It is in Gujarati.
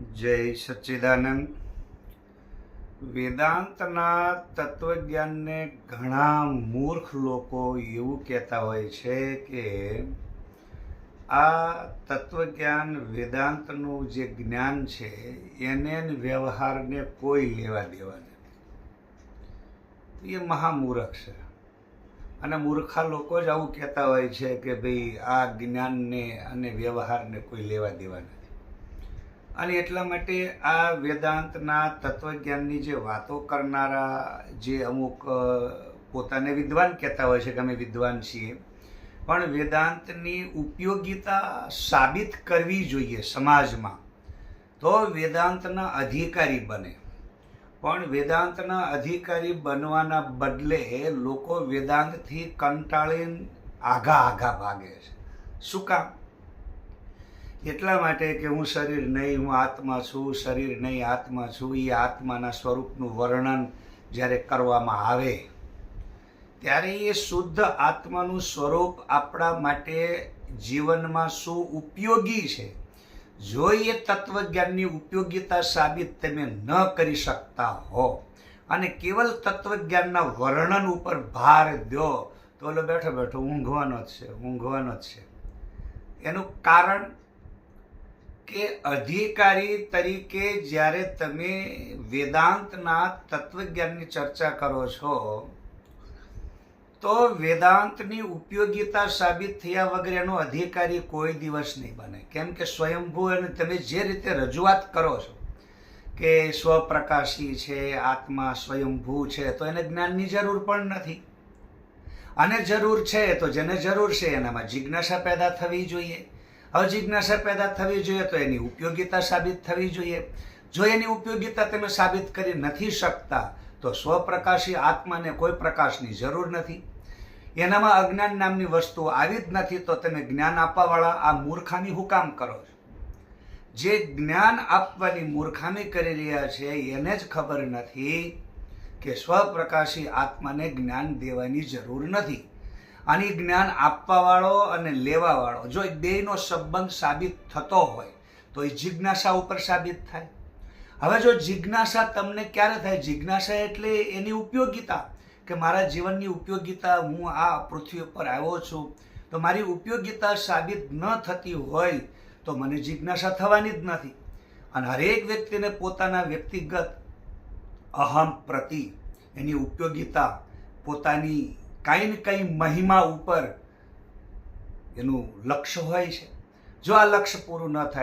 જય સચ્ચિદાનંદ. વેદાંતના તત્વજ્ઞાનને ઘણા મૂર્ખ લોકો એવું કહેતા હોય છે કે આ તત્વજ્ઞાન વેદાંતનું જે જ્ઞાન છે એને વ્યવહારને કોઈ લેવા દેવા નથી. એ મહામૂર્ખ છે અને મૂર્ખા લોકો જ આવું કહેતા હોય છે કે ભાઈ આ જ્ઞાનને અને વ્યવહારને કોઈ લેવા દેવા નથી. અને એટલા માટે આ વેદાંતના તત્વજ્ઞાનની જે વાતો કરનારા જે અમુક પોતાને વિદ્વાન કહેતા હોય છે કે અમે વિદ્વાન છીએ, પણ વેદાંતની ઉપયોગિતા સાબિત કરવી જોઈએ સમાજમાં, તો વેદાંતના અધિકારી બને. પણ વેદાંતના અધિકારી બનવાના બદલે લોકો વેદાંતથી કંટાળીને આઘા ભાગે છે. શું કામ? એટલા માટે કે હું શરીર નહીં, હું આત્મા છું, શરીર નહીં આત્મા છું. એ આત્માના સ્વરૂપનું વર્ણન જ્યારે કરવામાં આવે ત્યારે એ શુદ્ધ આત્માનું સ્વરૂપ આપણા માટે જીવનમાં શું ઉપયોગી છે, જો એ તત્વજ્ઞાનની ઉપયોગિતા સાબિત તમે ન કરી શકતા હો અને કેવલ તત્વજ્ઞાનના વર્ણન ઉપર ભાર દો તો ઓલો બેઠો બેઠો ઊંઘવાનો જ છે. એનું કારણ કે અધિકારી તરીકે જ્યારે તમે વેદાંતના તત્વજ્ઞાનની ચર્ચા કરો છો તો વેદાંતની ઉપયોગિતા સાબિત થયા વગર એનો અધિકારી કોઈ દિવસ નહીં બને. કેમ કે સ્વયંભૂ અને તમે જે રીતે રજૂઆત કરો છો કે સ્વપ્રકાશી છે, આત્મા સ્વયંભૂ છે, તો એને જ્ઞાનની જરૂર પણ નથી. અને જરૂર છે તો જેને જરૂર છે એનામાં જિજ્ઞાસા પેદા થવી જોઈએ. હવે જિજ્ઞાસા પેદા થવી જોઈએ તો એની ઉપયોગિતા સાબિત થવી જોઈએ. જો એની ઉપયોગિતા તમે સાબિત કરી નથી શકતા તો સ્વપ્રકાશી આત્માને કોઈ પ્રકાશની જરૂર નથી. એનામાં અજ્ઞાન નામની વસ્તુ આવી જ નથી, તો તમે જ્ઞાન આપવાવાળા આ મૂર્ખામી હું કામ કરો છો? જે જ્ઞાન આપવાની મૂર્ખામી કરી રહ્યા છે એને જ ખબર નથી કે સ્વપ્રકાશી આત્માને જ્ઞાન દેવાની જરૂર નથી. અને જ્ઞાન આપવાવાળો અને લેવાવાળો જો બેયનો સંબંધ સાબિત થતો હોય તો એ જિજ્ઞાસા ઉપર સાબિત થાય. હવે જો જિજ્ઞાસા તમને ક્યારે થાય? જિજ્ઞાસા એટલે એની ઉપયોગિતા, કે મારા જીવનની ઉપયોગિતા, હું આ પૃથ્વી ઉપર આવ્યો છું તો મારી ઉપયોગિતા સાબિત ન થતી હોય તો મને જિજ્ઞાસા થવાની જ નથી. અને હરેક વ્યક્તિને પોતાના વ્યક્તિગત અહમ પ્રતિ એની ઉપયોગિતા, પોતાની કાંઈ ને કંઈ મહિમા ઉપર એનું લક્ષ્ય હોય છે. જો આ લક્ષ્ય પૂરું ન થાય